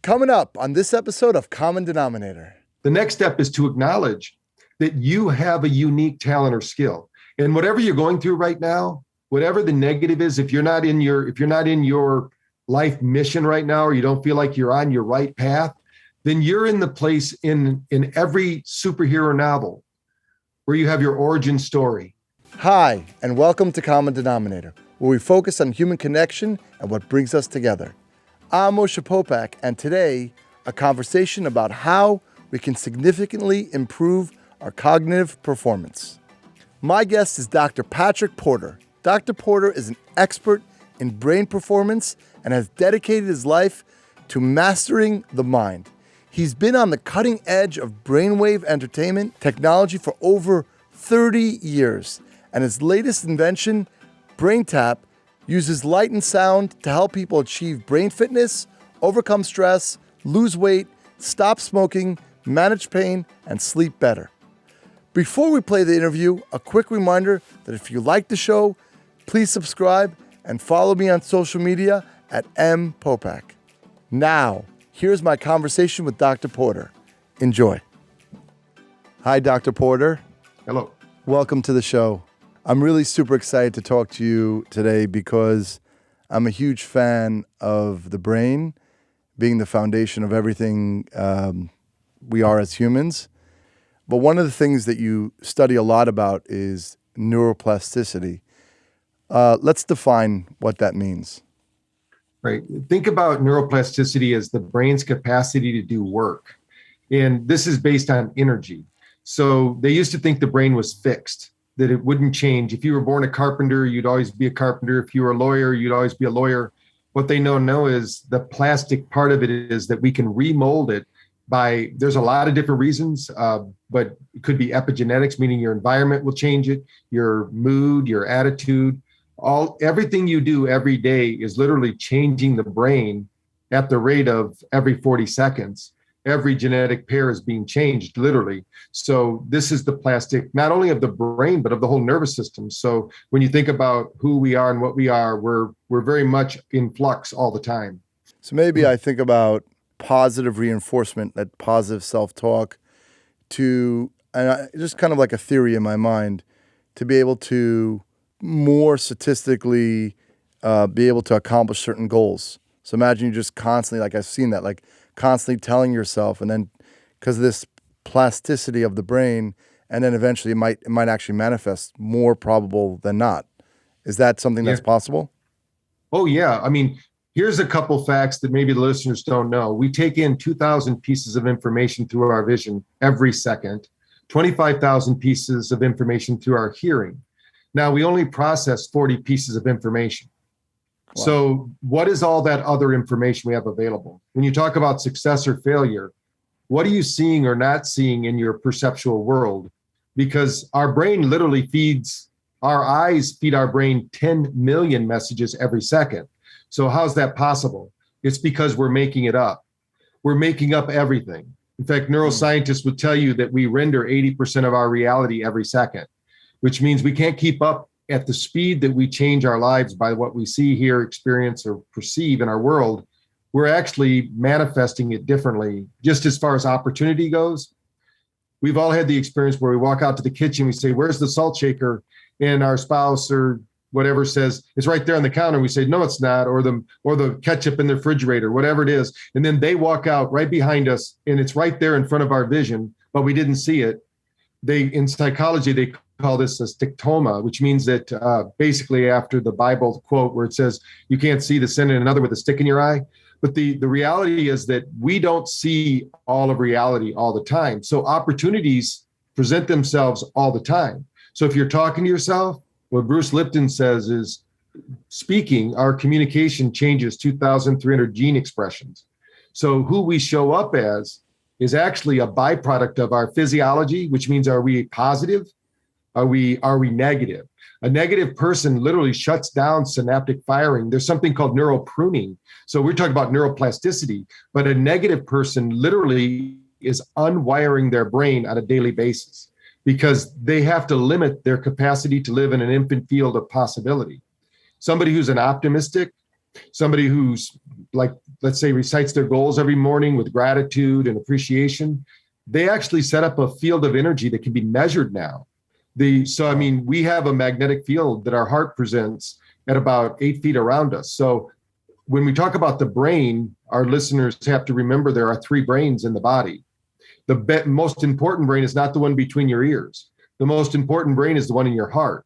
Coming up on this episode of Common Denominator. The next step is to acknowledge that you have a unique talent or skill. And whatever you're going through right now, whatever the negative is, if you're not in your life mission right now, or you don't feel like you're on your right path, then you're in the place in every superhero novel where you have your origin story. Hi, and welcome to Common Denominator, where we focus on human connection and what brings us together. I'm Moshe Popack, and today, a conversation about how we can significantly improve our cognitive performance. My guest is Dr. Patrick Porter. Dr. Porter is an expert in brain performance and has dedicated his life to mastering the mind. He's been on the cutting edge of brainwave entertainment technology for over 30 years, and his latest invention, BrainTap, uses light and sound to help people achieve brain fitness, overcome stress, lose weight, stop smoking, manage pain, and sleep better. Before we play the interview, a quick reminder that if you like the show, please subscribe and follow me on social media at @mpopack. Now, here's my conversation with Dr. Porter. Enjoy. Hi, Dr. Porter. Hello. Welcome to the show. I'm really super excited to talk to you today because I'm a huge fan of the brain being the foundation of everything we are as humans. But one of the things that you study a lot about is neuroplasticity. Let's define what that means. Right. Think about neuroplasticity as the brain's capacity to do work. And this is based on energy. So they used to think the brain was fixed, that it wouldn't change. If you were born a carpenter, you'd always be a carpenter. If you were a lawyer, you'd always be a lawyer. What they know is the plastic part of it is that we can remold it there's a lot of different reasons, but it could be epigenetics, meaning your environment will change it, your mood, your attitude. Everything you do every day is literally changing the brain at the rate of every 40 seconds. Every genetic pair is being changed, literally. So this is the plastic, not only of the brain, but of the whole nervous system. So when you think about who we are and what we are, we're very much in flux all the time. So maybe I think about positive reinforcement, that positive self-talk, just kind of like a theory in my mind, to be able to more statistically be able to accomplish certain goals. So imagine you just constantly, like I've seen that, like constantly telling yourself, and then because of this plasticity of the brain, and then eventually it might actually manifest, more probable than not. Is that something that's possible? Oh, yeah. I mean, here's a couple facts that maybe the listeners don't know. We take in 2,000 pieces of information through our vision every second, 25,000 pieces of information through our hearing. Now, we only process 40 pieces of information. Wow. So what is all that other information we have available? When you talk about success or failure, what are you seeing or not seeing in your perceptual world? Because our brain literally our eyes feed our brain 10 million messages every second. So how's that possible? It's because we're making it up. We're making up everything. In fact, neuroscientists would tell you that we render 80% of our reality every second, which means we can't keep up at the speed that we change our lives by what we see, hear, experience, or perceive in our world. We're actually manifesting it differently. Just as far as opportunity goes, we've all had the experience where we walk out to the kitchen, we say, "Where's the salt shaker?" And our spouse or whatever says, "It's right there on the counter." We say, "No, it's not," or the ketchup in the refrigerator, whatever it is. And then they walk out right behind us and it's right there in front of our vision, but we didn't see it. In psychology, they call this a stigmata, which means that basically after the Bible quote where it says, "You can't see the sin in another with a stick in your eye." But the reality is that we don't see all of reality all the time. So opportunities present themselves all the time. So if you're talking to yourself, what Bruce Lipton says is, speaking, our communication changes 2,300 gene expressions. So who we show up as is actually a byproduct of our physiology, which means, are we positive? Are we negative? A negative person literally shuts down synaptic firing. There's something called neural pruning. So we're talking about neuroplasticity, but a negative person literally is unwiring their brain on a daily basis because they have to limit their capacity to live in an infinite field of possibility. Somebody who's an optimistic, somebody who's like, let's say, recites their goals every morning with gratitude and appreciation, they actually set up a field of energy that can be measured now. I mean, we have a magnetic field that our heart presents at about 8 feet around us. So when we talk about the brain, our listeners have to remember there are 3 brains in the body. The most important brain is not the one between your ears. The most important brain is the one in your heart.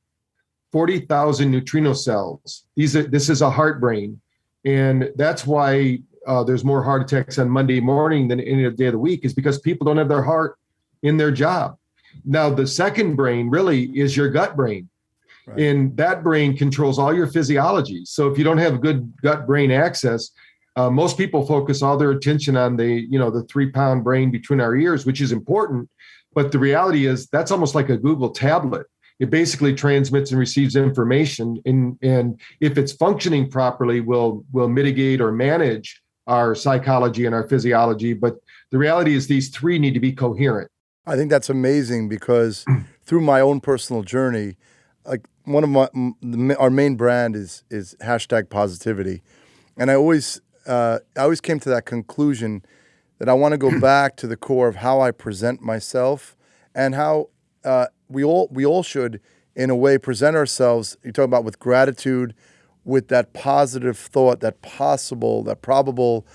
40,000 neutrino cells. This is a heart brain. And that's why there's more heart attacks on Monday morning than any other day of the week, is because people don't have their heart in their job. Now, the second brain really is your gut brain. Right. And that brain controls all your physiology. So if you don't have good gut brain access, most people focus all their attention on the 3-pound brain between our ears, which is important. But the reality is that's almost like a Google tablet. It basically transmits and receives information. And if it's functioning properly, will mitigate or manage our psychology and our physiology. But the reality is these 3 need to be coherent. I think that's amazing, because through my own personal journey, like one of our main brand is #positivity. And I always came to that conclusion that I want to go back to the core of how I present myself, and how we all should, in a way, present ourselves. You talk about with gratitude, with that positive thought, that probable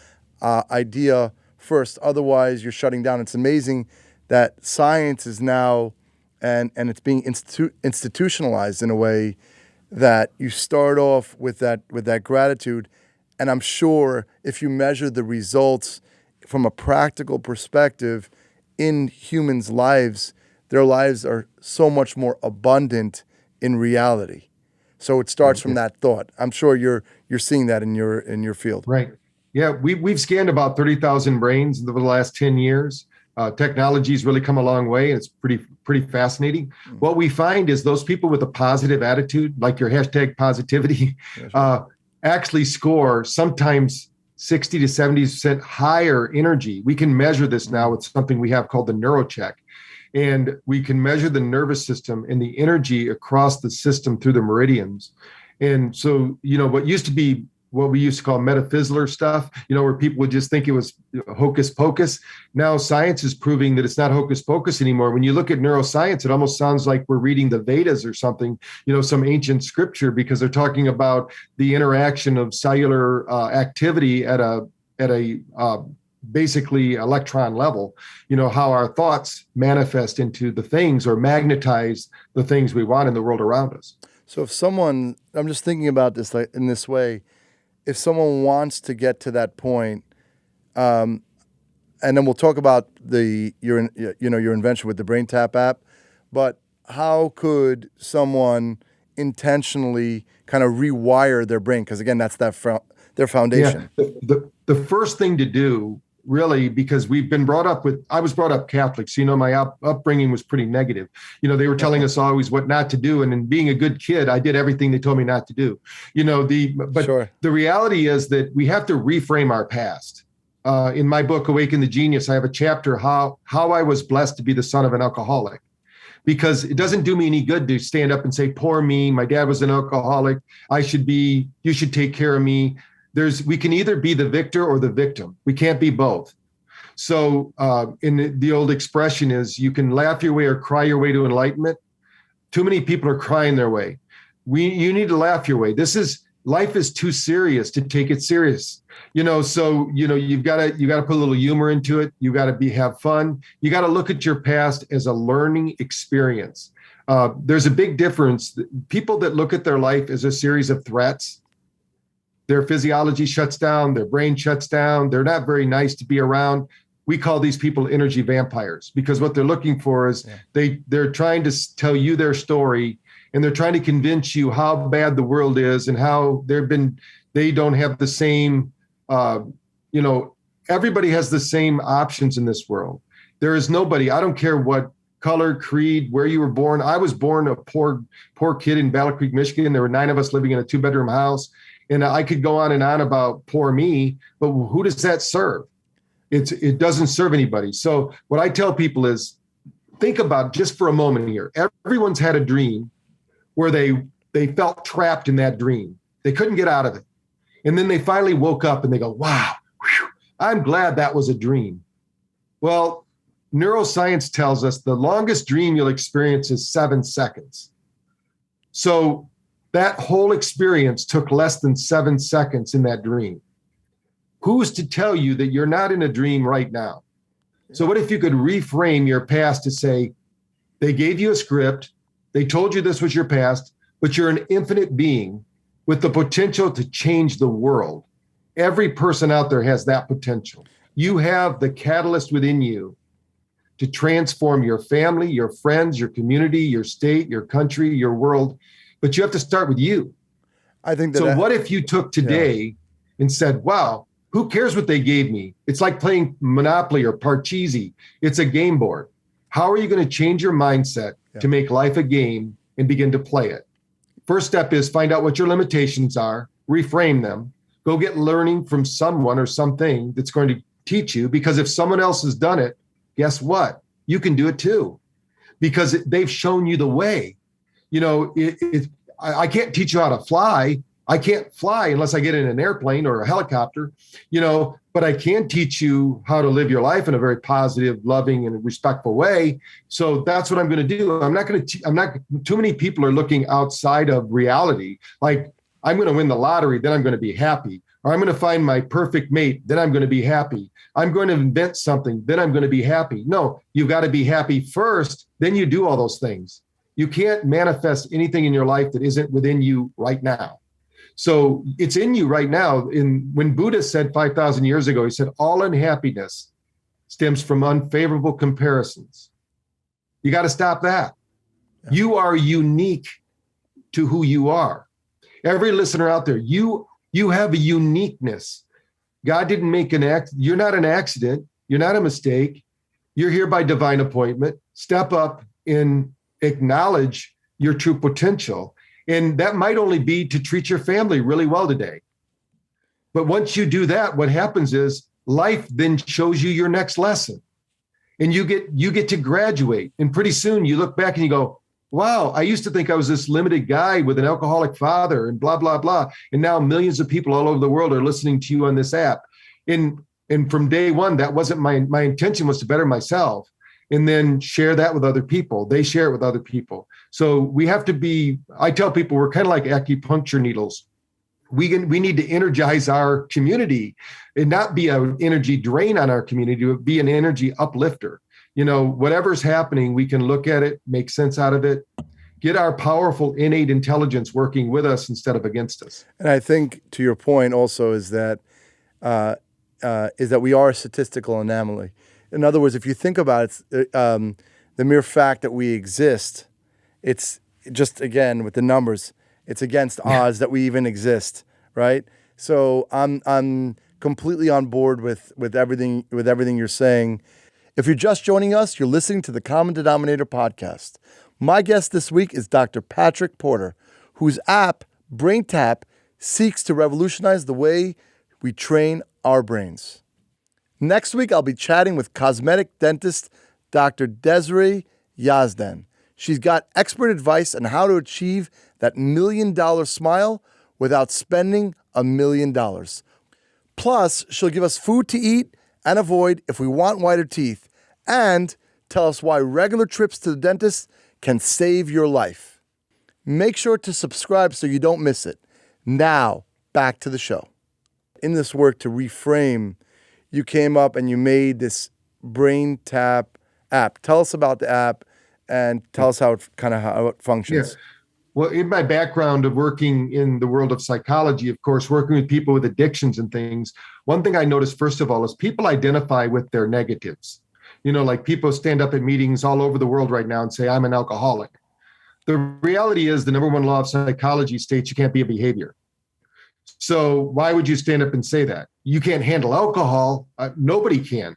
idea first. Otherwise, you're shutting down. It's amazing that science is now, and it's being institutionalized in a way that you start off with that gratitude. And I'm sure if you measure the results from a practical perspective in humans' lives, their lives are so much more abundant in reality. So it starts from that thought. I'm sure you're seeing that in your field. Right. Yeah, we've scanned about 30,000 brains over the last 10 years. Technology's really come a long way. It's pretty fascinating. What we find is those people with a positive attitude, like your #positivity, actually score sometimes 60 to 70% higher energy. We can measure this now with something we have called the neurocheck. And we can measure the nervous system and the energy across the system through the meridians. And so, what used to be what we used to call metaphysical stuff, where people would just think it was hocus pocus. Now science is proving that it's not hocus pocus anymore. When you look at neuroscience, it almost sounds like we're reading the Vedas or something, some ancient scripture, because they're talking about the interaction of cellular activity at a basically electron level, how our thoughts manifest into the things or magnetize the things we want in the world around us. So if someone, I'm just thinking about this like in this way, if someone wants to get to that point, and then we'll talk about your invention with the Brain Tap app, but how could someone intentionally kind of rewire their brain? Because again, that's their foundation. Yeah. The first thing to do, really, because I was brought up Catholic, so my upbringing was pretty negative. They were telling us always what not to do, and in being a good kid, I did everything they told me not to do. Sure. The reality is that we have to reframe our past. In my book, Awaken the Genius, I have a chapter how I was blessed to be the son of an alcoholic, because it doesn't do me any good to stand up and say, "Poor me, my dad was an alcoholic. You should take care of me." We can either be the victor or the victim. We can't be both. So in the old expression is, you can laugh your way or cry your way to enlightenment. Too many people are crying their way. You need to laugh your way. Life is too serious to take it serious. So you've got to put a little humor into it. You got to have fun. You got to look at your past as a learning experience. There's a big difference. People that look at their life as a series of threats, their physiology shuts down, their brain shuts down. They're not very nice to be around. We call these people energy vampires, because what they're looking for is they're trying to tell you their story, and they're trying to convince you how bad the world is and how they don't have the same, everybody has the same options in this world. There is nobody, I don't care what color, creed, where you were born. I was born a poor kid in Battle Creek, Michigan. There were 9 of us living in a 2-bedroom house. And I could go on and on about poor me, but who does that serve? It doesn't serve anybody. So what I tell people is, think about just for a moment here. Everyone's had a dream where they felt trapped in that dream. They couldn't get out of it. And then they finally woke up and they go, wow, whew, I'm glad that was a dream. Well, neuroscience tells us the longest dream you'll experience is 7 seconds. So that whole experience took less than 7 seconds in that dream. Who's to tell you that you're not in a dream right now? So what if you could reframe your past to say, they gave you a script, they told you this was your past, but you're an infinite being with the potential to change the world. Every person out there has that potential. You have the catalyst within you to transform your family, your friends, your community, your state, your country, your world. But you have to start with you. I think that. So what if you took today and said, wow, who cares what they gave me? It's like playing Monopoly or Parcheesi. It's a game board. How are you going to change your mindset to make life a game and begin to play it? First step is find out what your limitations are, reframe them, go get learning from someone or something that's going to teach you, because if someone else has done it, guess what? You can do it too, because they've shown you the way. You know, I can't teach you how to fly. I can't fly unless I get in an airplane or a helicopter, you know, but I can teach you how to live your life in a very positive, loving, and respectful way. So that's what I'm going to do. Too many people are looking outside of reality. Like, I'm going to win the lottery, then I'm going to be happy. Or I'm going to find my perfect mate, then I'm going to be happy. I'm going to invent something, then I'm going to be happy. No, you've got to be happy first, then you do all those things. You can't manifest anything in your life that isn't within you right now. So it's in you right now. When Buddha said 5,000 years ago, he said, all unhappiness stems from unfavorable comparisons. You got to stop that. Yeah. You are unique to who you are. Every listener out there, you have a uniqueness. God didn't make you're not an accident. You're not a mistake. You're here by divine appointment. Step up and acknowledge your true potential. And that might only be to treat your family really well today. But once you do that, what happens is life then shows you your next lesson. And you get to graduate. And pretty soon you look back and you go, wow, I used to think I was this limited guy with an alcoholic father and blah, blah, blah. And now millions of people all over the world are listening to you on this app. And from day one, that wasn't my intention, was to better myself and then share that with other people. They share it with other people. So we have to be, I tell people, we're kind of like acupuncture needles. We need to energize our community and not be an energy drain on our community, but be an energy uplifter. You know, whatever's happening, we can look at it, make sense out of it, get our powerful innate intelligence working with us instead of against us. And I think, to your point also, is that we are a statistical anomaly. In other words, if you think about it, the mere fact that we exist, it's just, again, with the numbers, it's against odds that we even exist, right? So I'm completely on board with everything you're saying. If you're just joining us, you're listening to the Common Denominator podcast. My guest this week is Dr. Patrick Porter, whose app, BrainTap, seeks to revolutionize the way we train our brains. Next week, I'll be chatting with cosmetic dentist Dr. Desiree Yazdan. She's got expert advice on how to achieve that $1 million smile without spending $1 million. Plus, she'll give us food to eat and avoid if we want whiter teeth, and tell us why regular trips to the dentist can save your life. Make sure to subscribe so you don't miss it. Now, back to the show. In this work to reframe, you came up and you made this BrainTap app. Tell us about the app and tell us how it functions. Yeah. Well, in my background of working in the world of psychology, of course, working with people with addictions and things, one thing I noticed, first of all, is people identify with their negatives. You know, like people stand up at meetings all over the world right now and say, I'm an alcoholic. The reality is the number one law of psychology states you can't be a behavior. So why would you stand up and say that? You can't handle alcohol. Nobody can.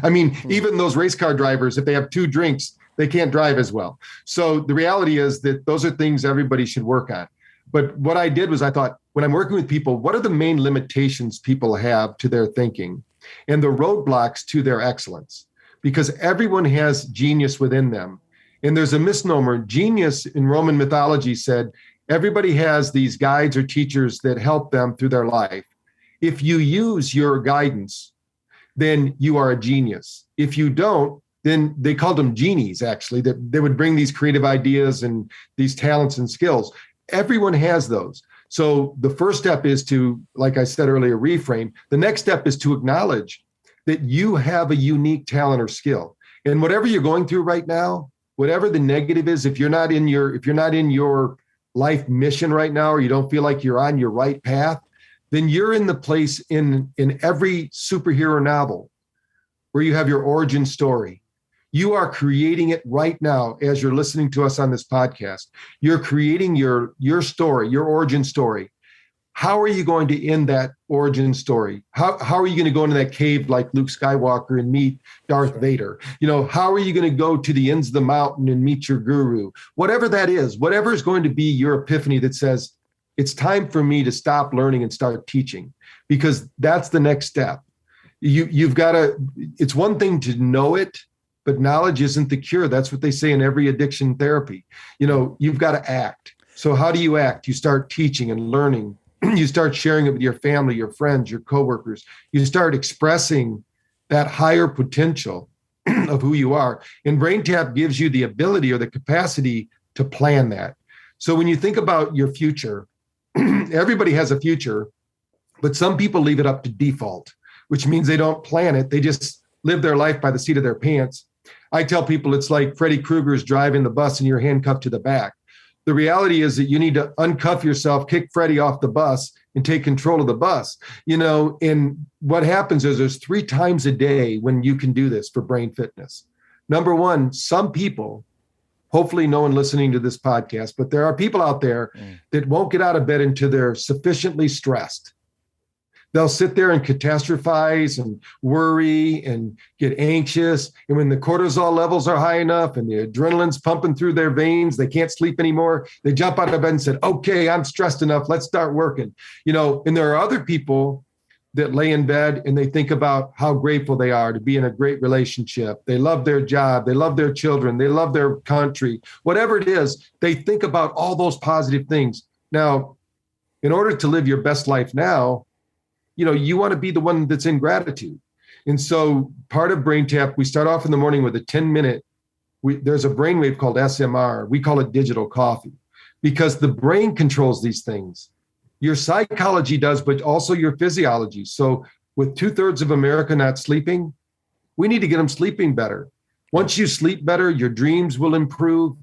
I mean, even those race car drivers, if they have 2 drinks, they can't drive as well. So the reality is that those are things everybody should work on. But what I did was I thought, when I'm working with people, what are the main limitations people have to their thinking and the roadblocks to their excellence? Because everyone has genius within them. And there's a misnomer. Genius in Roman mythology said, Everybody has these guides or teachers that help them through their life. If you use your guidance, then you are a genius. If you don't, then they called them genies, actually, that they would bring these creative ideas and these talents and skills. Everyone has those. So the first step is to, like I said earlier, reframe. The next step is to acknowledge that you have a unique talent or skill. And whatever you're going through right now, whatever the negative is, if you're not in your life mission right now, or you don't feel like you're on your right path, then you're in the place in every superhero novel where you have your origin story. You are creating it right now as you're listening to us on this podcast. You're creating your story, your origin story. How are you going to end that origin story? How are you going to go into that cave like Luke Skywalker and meet Darth Vader? How are you going to go to the ends of the mountain and meet your guru? Whatever that is, whatever is going to be your epiphany that says, it's time for me to stop learning and start teaching, because that's the next step. You've got to, it's one thing to know it, but knowledge isn't the cure. That's what they say in every addiction therapy. You've got to act. So how do you act? You start teaching and learning. You start sharing it with your family, your friends, your coworkers. You start expressing that higher potential of who you are. And BrainTap gives you the ability or the capacity to plan that. So when you think about your future, everybody has a future, but some people leave it up to default, which means they don't plan it. They just live their life by the seat of their pants. I tell people it's like Freddy Krueger's driving the bus and you're handcuffed to the back. The reality is that you need to uncuff yourself, kick Freddy off the bus, and take control of the bus. And what happens is there's 3 times a day when you can do this for brain fitness. Number one, some people, hopefully no one listening to this podcast, but there are people out there that won't get out of bed until they're sufficiently stressed. They'll sit there and catastrophize and worry and get anxious. And when the cortisol levels are high enough and the adrenaline's pumping through their veins, they can't sleep anymore. They jump out of bed and said, okay, I'm stressed enough. Let's start working. And there are other people that lay in bed and they think about how grateful they are to be in a great relationship. They love their job. They love their children. They love their country. Whatever it is, they think about all those positive things. Now, in order to live your best life now, you want to be the one that's in gratitude. And so part of BrainTap, we start off in the morning with a 10-minute, there's a brainwave called SMR. We call it digital coffee, because the brain controls these things. Your psychology does, but also your physiology. So with 2/3 of America not sleeping, we need to get them sleeping better. Once you sleep better, your dreams will improve.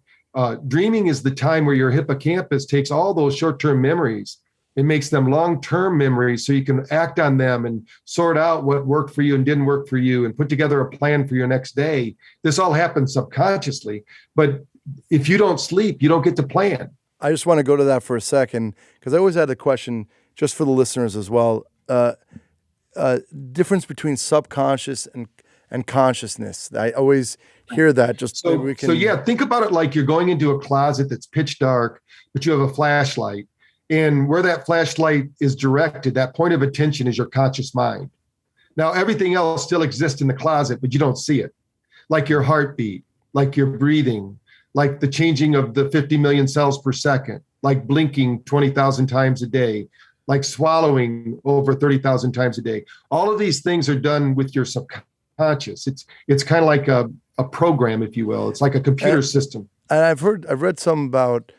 Dreaming is the time where your hippocampus takes all those short-term memories and makes them long-term memories so you can act on them and sort out what worked for you and didn't work for you and put together a plan for your next day. This all happens subconsciously. But if you don't sleep, you don't get to plan. I just want to go to that for a second, because I always had a question just for the listeners as well. Difference between subconscious and consciousness. I always hear that. Think about it like you're going into a closet that's pitch dark, but you have a flashlight. And where that flashlight is directed, that point of attention is your conscious mind. Now, everything else still exists in the closet, but you don't see it. Like your heartbeat, like your breathing, like the changing of the 50 million cells per second, like blinking 20,000 times a day, like swallowing over 30,000 times a day. All of these things are done with your subconscious. It's kind of like a program, if you will. It's like a computer system. And I've read some about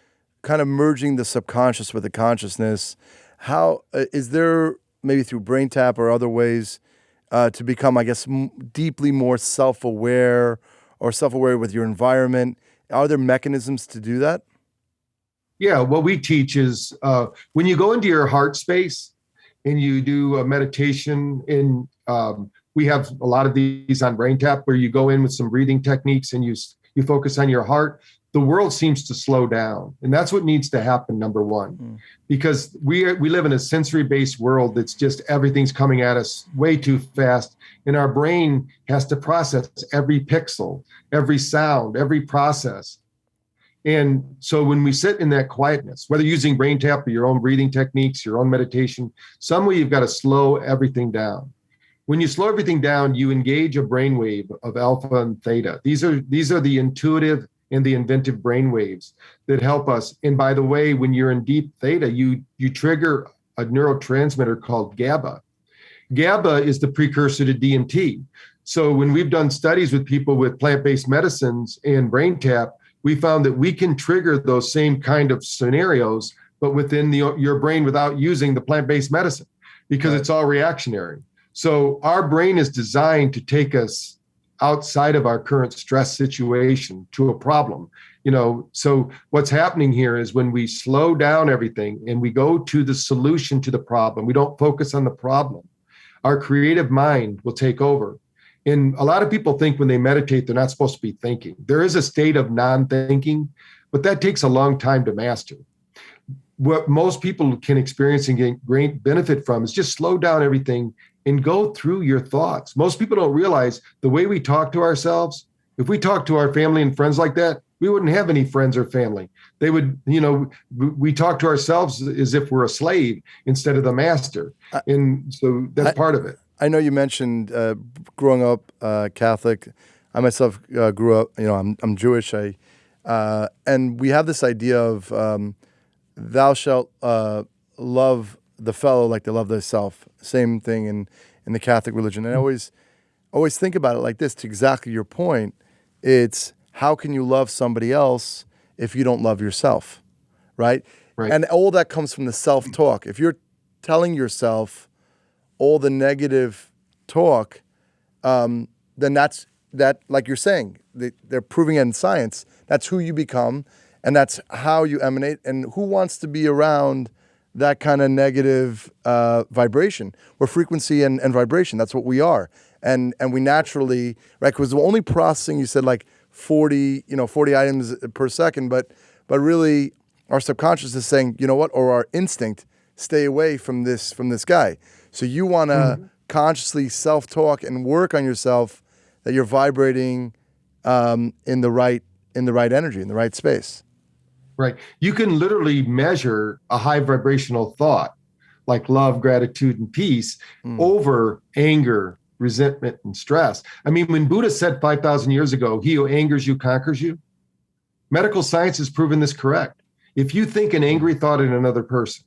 kind of merging the subconscious with the consciousness. How is there, maybe through BrainTap or other ways, to become, I guess, deeply more self-aware or self-aware with your environment? Are there mechanisms to do that? Yeah, what we teach is when you go into your heart space and you do a meditation, we have a lot of these on BrainTap where you go in with some breathing techniques and you focus on your heart. The world seems to slow down. And that's what needs to happen, number one, because we live in a sensory-based world that's just everything's coming at us way too fast. And our brain has to process every pixel, every sound, every process. And so when we sit in that quietness, whether using BrainTap or your own breathing techniques, your own meditation, some way you've got to slow everything down. When you slow everything down, you engage a brainwave of alpha and theta. These are the intuitive and the inventive brain waves that help us. And by the way, when you're in deep theta, you trigger a neurotransmitter called GABA. GABA is the precursor to DMT. So when we've done studies with people with plant-based medicines and brain tap, we found that we can trigger those same kind of scenarios, but within your brain without using the plant-based medicine, because it's all reactionary. So our brain is designed to take us outside of our current stress situation to a problem. So what's happening here is when we slow down everything and we go to the solution to the problem, we don't focus on the problem, our creative mind will take over. And a lot of people think when they meditate, they're not supposed to be thinking. There is a state of non-thinking, but that takes a long time to master. What most people can experience and get great benefit from is just slow down everything and go through your thoughts. Most people don't realize the way we talk to ourselves. If we talk to our family and friends like that, we wouldn't have any friends or family. They would, we talk to ourselves as if we're a slave instead of the master. And so that's part of it. I know you mentioned growing up Catholic. I myself grew up, I'm Jewish. And we have this idea of thou shalt love the fellow like they love thyself. Same thing in the Catholic religion. And I always think about it like this, to exactly your point. It's how can you love somebody else if you don't love yourself, right? And all that comes from the self-talk. If you're telling yourself all the negative talk, then that, like you're saying, they're proving it in science. That's who you become, and that's how you emanate. And who wants to be around that kind of negative vibration? We're frequency and vibration. That's what we are. And we naturally, right? Because the only processing, you said like 40 items per second, but really our subconscious is saying, you know what, or our instinct, stay away from this guy. So you want to consciously self-talk and work on yourself that you're vibrating in the right energy, in the right space. Right. You can literally measure a high vibrational thought like love, gratitude, and peace over anger, resentment, and stress. I mean, when Buddha said 5,000 years ago, he who angers you conquers you, medical science has proven this correct. If you think an angry thought in another person,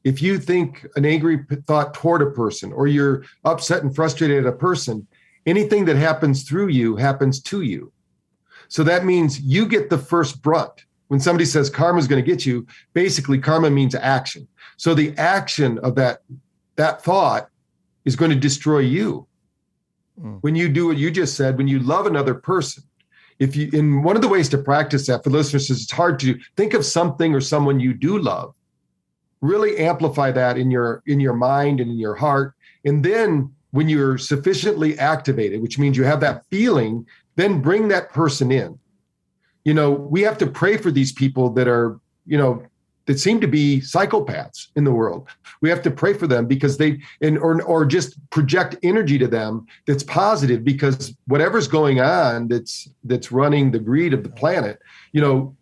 if you think an angry thought toward a person, or you're upset and frustrated at a person, anything that happens through you happens to you. So that means you get the first brunt. When somebody says karma is going to get you, basically karma means action. So the action of that thought is going to destroy you. When you do what you just said, when you love another person, and one of the ways to practice that for listeners is it's hard to think of something or someone you do love. Really amplify that in your mind and in your heart. And then when you're sufficiently activated, which means you have that feeling, then bring that person in. We have to pray for these people that are, that seem to be psychopaths in the world. We have to pray for them because or just project energy to them that's positive, because whatever's going on that's running the greed of the planet,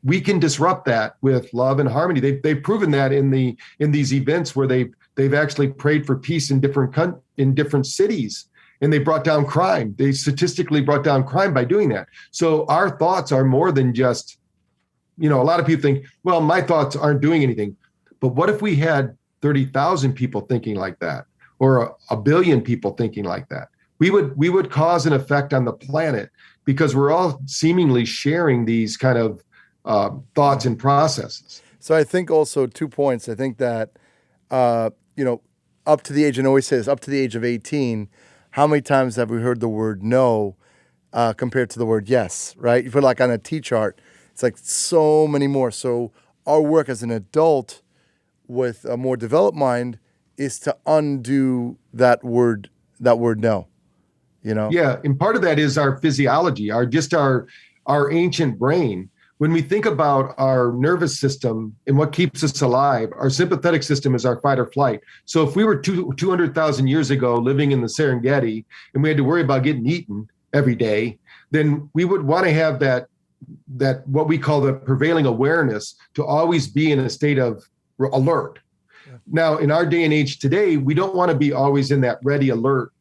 we can disrupt that with love and harmony. They've proven that in these events where they've actually prayed for peace in different cities, and they brought down crime. They statistically brought down crime by doing that. So our thoughts are more than just, a lot of people think, well, my thoughts aren't doing anything. But what if we had 30,000 people thinking like that, or a billion people thinking like that? We would cause an effect on the planet, because we're all seemingly sharing these kind of thoughts and processes. So I think also 2 points. I think that, up to the age, and always says up to the age of 18, how many times have we heard the word no compared to the word yes, right? You put like on a T-chart, it's like so many more. So our work as an adult with a more developed mind is to undo that word no, Yeah, and part of that is our physiology, our ancient brain. When we think about our nervous system and what keeps us alive, our sympathetic system is our fight or flight. So if we were 200,000 years ago living in the Serengeti and we had to worry about getting eaten every day, then we would want to have that what we call the prevailing awareness to always be in a state of alert. Yeah. Now, in our day and age today, we don't want to be always in that ready alert,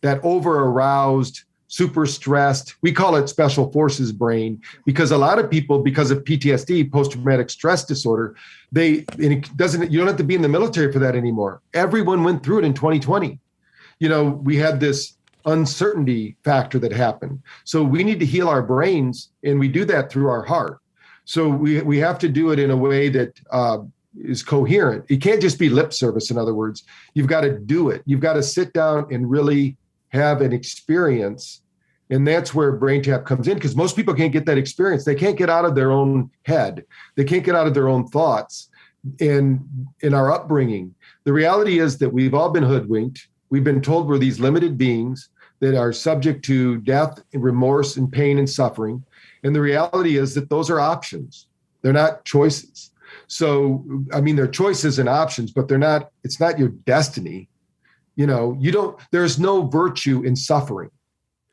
that over-aroused, super stressed. We call it special forces brain because a lot of people, because of PTSD, post-traumatic stress disorder, and it doesn't, you don't have to be in the military for that anymore. Everyone went through it in 2020. We had this uncertainty factor that happened. So we need to heal our brains, and we do that through our heart. So we have to do it in a way that is coherent. It can't just be lip service. In other words, you've got to do it. You've got to sit down and really have an experience. And that's where brain tap comes in, because most people can't get that experience. They can't get out of their own head. They can't get out of their own thoughts and in our upbringing. The reality is that we've all been hoodwinked. We've been told we're these limited beings that are subject to death and remorse and pain and suffering. And the reality is that those are options. They're not choices. So, I mean, they're choices and options, but it's not your destiny. There's no virtue in suffering.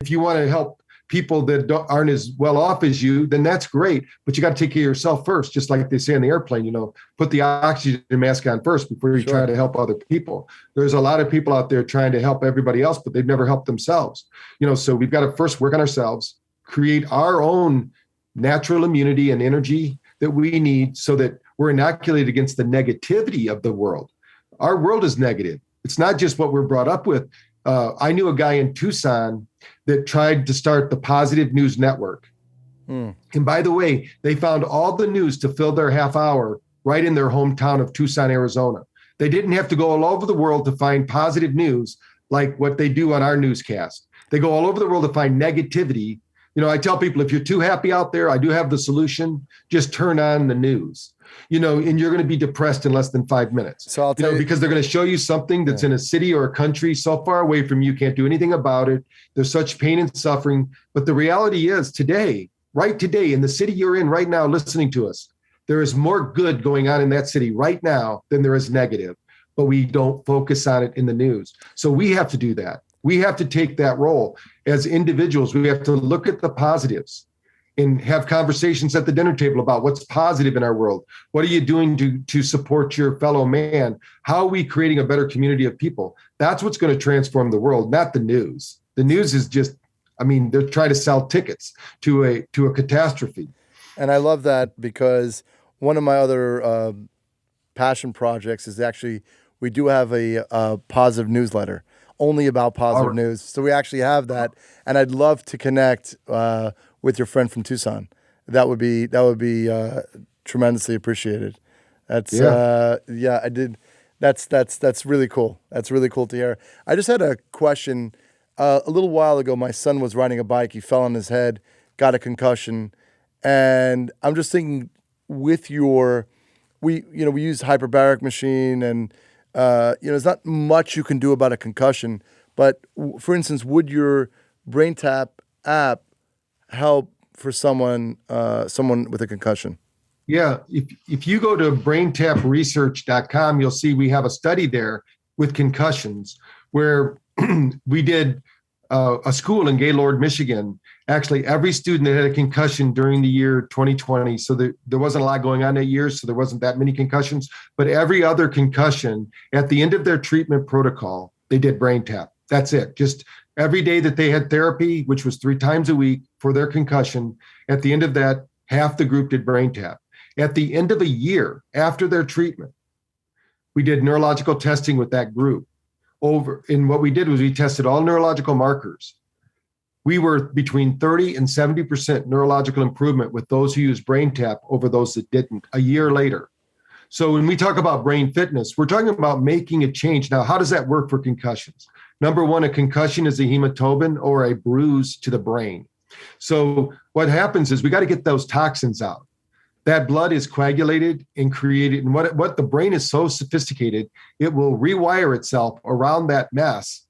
If you want to help people that aren't as well off as you, then that's great. But you got to take care of yourself first, just like they say on the airplane, put the oxygen mask on first before you try to help other people. There's a lot of people out there trying to help everybody else, but they've never helped themselves. So we've got to first work on ourselves, create our own natural immunity and energy that we need so that we're inoculated against the negativity of the world. Our world is negative. It's not just what we're brought up with. I knew a guy in Tucson that tried to start the Positive News Network. And by the way, they found all the news to fill their half hour right in their hometown of Tucson, Arizona. They didn't have to go all over the world to find positive news like what they do on our newscast. They go all over the world to find negativity. I tell people, if you're too happy out there, I do have the solution. Just turn on the news. And you're going to be depressed in less than 5 minutes. So I'll tell you, because they're going to show you something that's in a city or a country so far away from you, can't do anything about it. There's such pain and suffering. But the reality is right today, in the city you're in right now, listening to us, there is more good going on in that city right now than there is negative, but we don't focus on it in the news. So we have to do that. We have to take that role as individuals. We have to look at the positives and have conversations at the dinner table about what's positive in our world. What are you doing to support your fellow man? How are we creating a better community of people? That's what's going to transform the world, not the news. The news is just, they're trying to sell tickets to a catastrophe. And I love that because one of my other passion projects is actually, we do have a positive newsletter only about positive news. So we actually have that. And I'd love to connect with your friend from Tucson. That would be tremendously appreciated. That's I did. That's really cool. That's really cool to hear. I just had a question. A little while ago, my son was riding a bike. He fell on his head, got a concussion, and I'm just thinking, with we use hyperbaric machine, and there's not much you can do about a concussion. But for instance, would your Brain Tap app help for someone with a concussion? Yeah, if you go to braintapresearch.com, you'll see we have a study there with concussions where we did a school in Gaylord, Michigan. Actually, every student that had a concussion during the year 2020, so there wasn't a lot going on that year, so there wasn't that many concussions, but every other concussion, at the end of their treatment protocol, they did Brain Tap. That's it. Just every day that they had therapy, which was 3 times a week for their concussion, at the end of that, half the group did Brain Tap. At the end of a year after their treatment, we did neurological testing with that group. And what we did was we tested all neurological markers. We were between 30 and 70% neurological improvement with those who used Brain Tap over those that didn't a year later. So when we talk about brain fitness, we're talking about making a change. Now, how does that work for concussions? Number one, a concussion is a hematoma or a bruise to the brain. So what happens is we got to get those toxins out. That blood is coagulated and created. And what the brain is so sophisticated, it will rewire itself around that mess.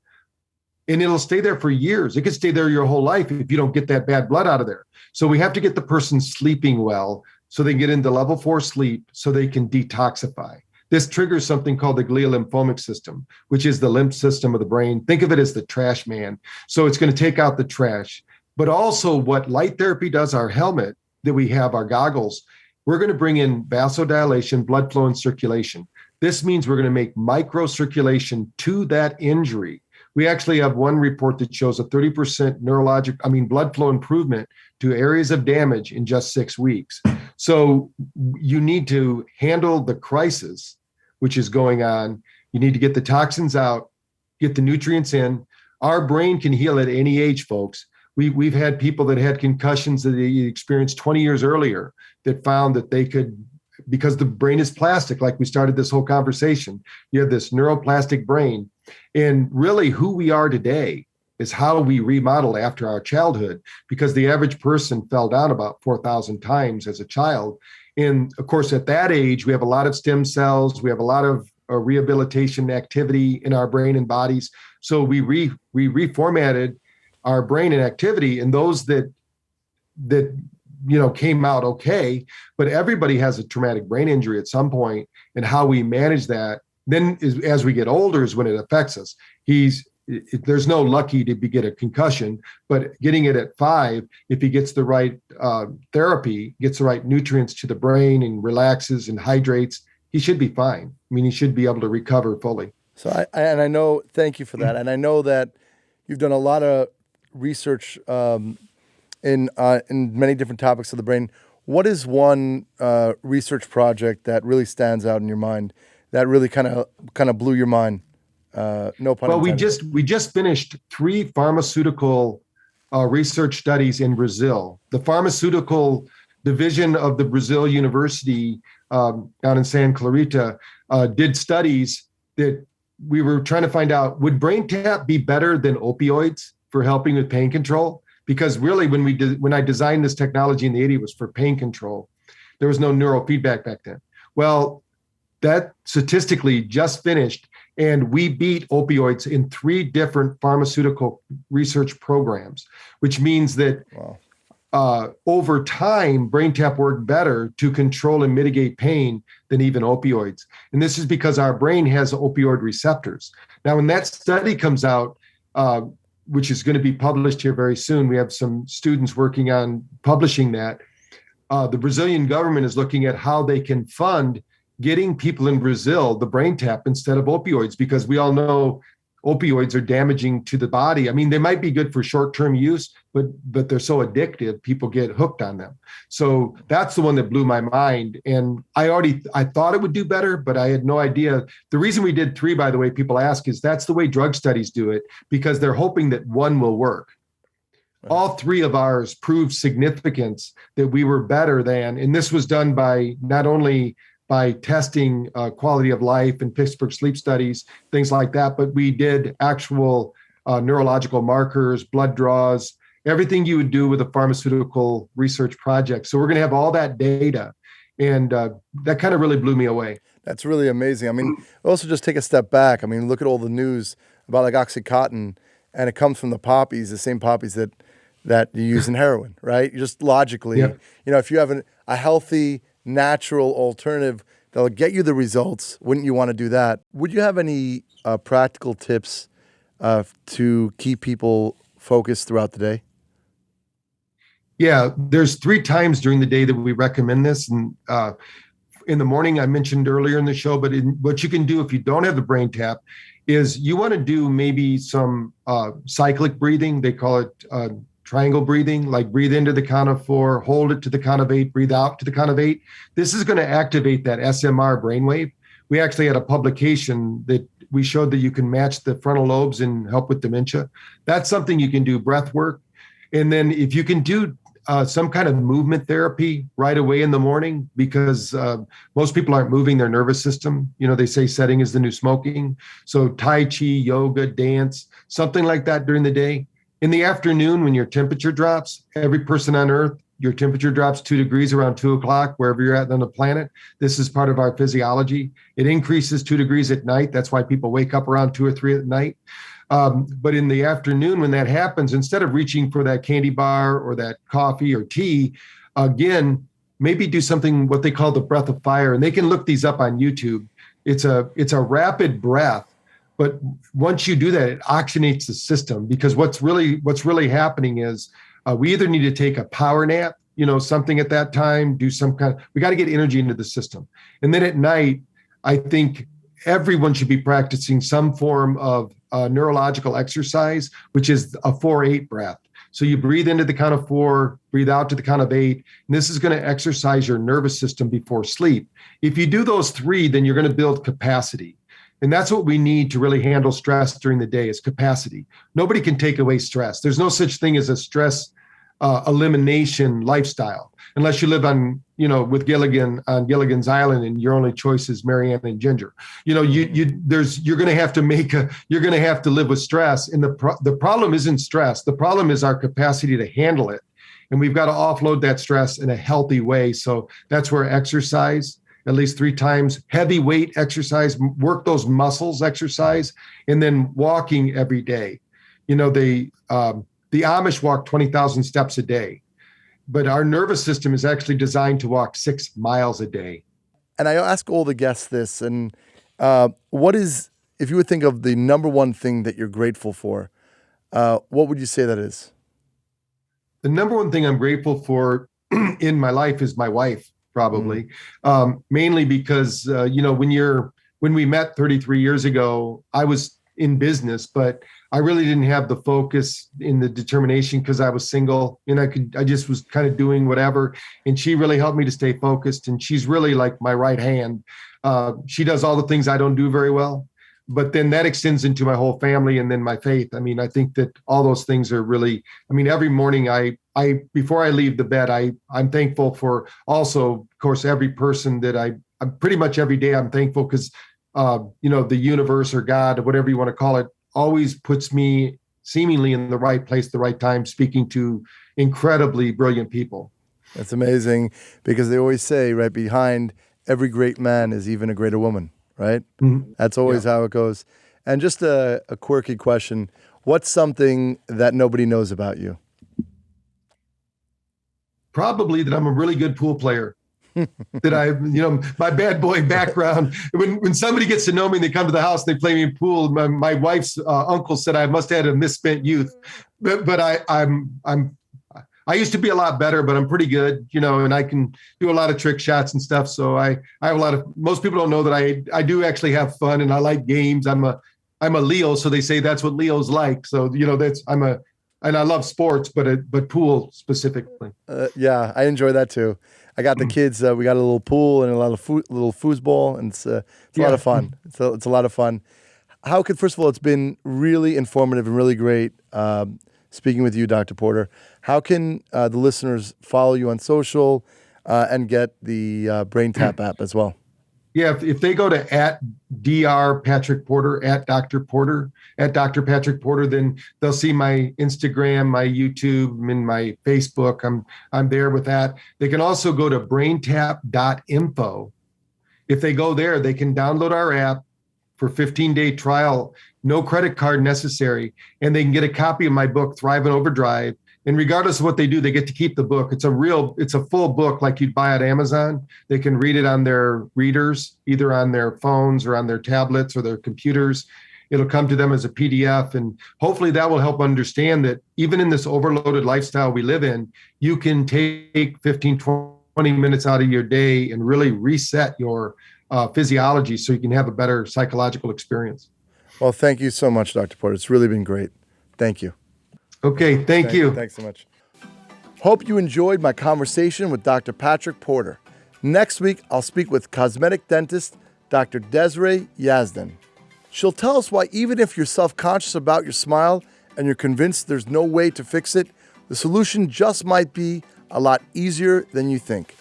And it'll stay there for years. It could stay there your whole life if you don't get that bad blood out of there. So we have to get the person sleeping well so they can get into level 4 sleep so they can detoxify. This triggers something called the glial lymphomic system, which is the lymph system of the brain. Think of it as the trash man. So it's going to take out the trash. But also what light therapy does, our helmet that we have, our goggles, we're going to bring in vasodilation, blood flow, and circulation. This means we're going to make microcirculation to that injury. We actually have one report that shows a 30% blood flow improvement to areas of damage in just 6 weeks. So you need to handle the crisis, which is going on. You need to get the toxins out, get the nutrients in. Our brain can heal at any age, folks. We've had people that had concussions that they experienced 20 years earlier that found that they could, because the brain is plastic, like we started this whole conversation. You have this neuroplastic brain. And really who we are today is how we remodel after our childhood, because the average person fell down about 4,000 times as a child. And of course, at that age, we have a lot of stem cells. We have a lot of rehabilitation activity in our brain and bodies. So we reformatted our brain and activity, and those that came out okay, but everybody has a traumatic brain injury at some point, and how we manage that then as we get older is when it affects us. There's no lucky to get a concussion, but getting it at 5, if he gets the right therapy, gets the right nutrients to the brain and relaxes and hydrates, he should be fine. I mean, he should be able to recover fully. So I know, thank you for that. And I know that you've done a lot of research in many different topics of the brain. What is one research project that really stands out in your mind, that really kind of blew your mind? No pun intended. We just finished 3 pharmaceutical research studies in Brazil. The pharmaceutical division of the Brazil University down in San Clarita did studies that we were trying to find out, would brain tap be better than opioids for helping with pain control? Because really, when I designed this technology in the 80s, it was for pain control. There was no neurofeedback back then. Well, that statistically just finished, and we beat opioids in 3 different pharmaceutical research programs, which means that over time, brain tap worked better to control and mitigate pain than even opioids. And this is because our brain has opioid receptors. Now, when that study comes out, which is going to be published here very soon, we have some students working on publishing that. The Brazilian government is looking at how they can fund getting people in Brazil the brain tap instead of opioids, because we all know opioids are damaging to the body. I mean, they might be good for short-term use, but they're so addictive, people get hooked on them. So that's the one that blew my mind. And I thought it would do better, but I had no idea. The reason we did 3, by the way, people ask, is that's the way drug studies do it, because they're hoping that one will work. Right. All 3 of ours proved significance that we were better than, and this was done by not only by testing quality of life and Pittsburgh sleep studies, things like that, but we did actual neurological markers, blood draws, everything you would do with a pharmaceutical research project. So we're going to have all that data, and that kind of really blew me away. That's really amazing. I mean, also just take a step back. I mean, look at all the news about like Oxycontin, and it comes from the poppies, the same poppies that you use in heroin, right? Just logically, if you have a healthy, natural alternative that'll get you the results, wouldn't you want to do that? Would you have any practical tips to keep people focused throughout the day? Yeah, there's 3 times during the day that we recommend this. And in the morning, I mentioned earlier in the show, but what you can do if you don't have the brain tap is you want to do maybe some cyclic breathing. They call it triangle breathing, like breathe into the count of 4, hold it to the count of 8, breathe out to the count of 8. This is going to activate that SMR brainwave. We actually had a publication that we showed that you can match the frontal lobes and help with dementia. That's something you can do, breath work. And then if you can do some kind of movement therapy right away in the morning, because most people aren't moving their nervous system. They say setting is the new smoking. So Tai Chi, yoga, dance, something like that during the day. In the afternoon, when your temperature drops, every person on Earth, your temperature drops 2 degrees around 2 o'clock, wherever you're at on the planet. This is part of our physiology. It increases 2 degrees at night. That's why people wake up around 2 or 3 at night. But in the afternoon, when that happens, instead of reaching for that candy bar or that coffee or tea, again, maybe do something what they call the breath of fire. And they can look these up on YouTube. It's a rapid breath. But once you do that, it oxygenates the system, because what's really happening is we either need to take a power nap, something at that time, do some we got to get energy into the system. And then at night, I think everyone should be practicing some form of neurological exercise, which is a 4-8 breath. So you breathe into the count of 4, breathe out to the count of 8. And this is going to exercise your nervous system before sleep. If you do those 3, then you're going to build capacity. And that's what we need to really handle stress during the day is capacity. Nobody can take away stress. There's no such thing as a stress elimination lifestyle, unless you live on, with Gilligan on Gilligan's Island and your only choice is Marianne and Ginger. You're going to have to live with stress. And the problem isn't stress. The problem is our capacity to handle it. And we've got to offload that stress in a healthy way. So that's where exercise, at least 3 times, heavy weight exercise, work those muscles exercise, and then walking every day. The Amish walk 20,000 steps a day, but our nervous system is actually designed to walk 6 miles a day. And I ask all the guests this, and if you would think of the number one thing that you're grateful for, what would you say that is? The number one thing I'm grateful for in my life is my wife, probably, mainly because, when we met 33 years ago, I was in business, but I really didn't have the focus in the determination because I was single and I just was kind of doing whatever. And she really helped me to stay focused. And she's really like my right hand. She does all the things I don't do very well, but then that extends into my whole family and then my faith. I mean, I think that all those things are really, every morning before I leave the bed, I'm thankful for also, of course, every person that I'm pretty much every day I'm thankful because, the universe or God or whatever you want to call it, always puts me seemingly in the right place, the right time, speaking to incredibly brilliant people. That's amazing because they always say right behind every great man is even a greater woman, right? Mm-hmm. That's always how it goes. And just a quirky question. What's something that nobody knows about you? Probably that I'm a really good pool player. That my bad boy background, when somebody gets to know me and they come to the house, they play me in pool. My wife's uncle said I must have had a misspent youth, but I used to be a lot better, but I'm pretty good, and I can do a lot of trick shots and stuff. So I have most people don't know that I do actually have fun and I like games. I'm a Leo. So they say that's what Leos like. So, and I love sports, but pool specifically. Yeah, I enjoy that too. I got the kids. We got a little pool and a lot of little foosball, and it's a lot of fun. It's a lot of fun. First of all, it's been really informative and really great speaking with you, Dr. Porter. How can the listeners follow you on social and get the Brain Tap app as well? Yeah, if they go to @Dr. Patrick Porter, @Dr. Porter, @Dr. Patrick Porter, then they'll see my Instagram, my YouTube, and my Facebook. I'm there with that. They can also go to braintap.info. If they go there, they can download our app for 15-day trial, no credit card necessary, and they can get a copy of my book, Thrive in Overdrive. And regardless of what they do, they get to keep the book. It's a full book like you'd buy at Amazon. They can read it on their readers, either on their phones or on their tablets or their computers. It'll come to them as a PDF. And hopefully that will help understand that even in this overloaded lifestyle we live in, you can take 15, 20 minutes out of your day and really reset your physiology so you can have a better psychological experience. Well, thank you so much, Dr. Porter. It's really been great. Thank you. Okay, thank you. Thanks so much. Hope you enjoyed my conversation with Dr. Patrick Porter. Next week, I'll speak with cosmetic dentist Dr. Desiree Yazdan. She'll tell us why even if you're self-conscious about your smile and you're convinced there's no way to fix it, the solution just might be a lot easier than you think.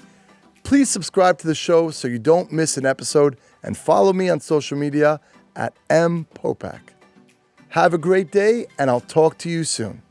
Please subscribe to the show so you don't miss an episode and follow me on social media @MPopack. Have a great day, and I'll talk to you soon.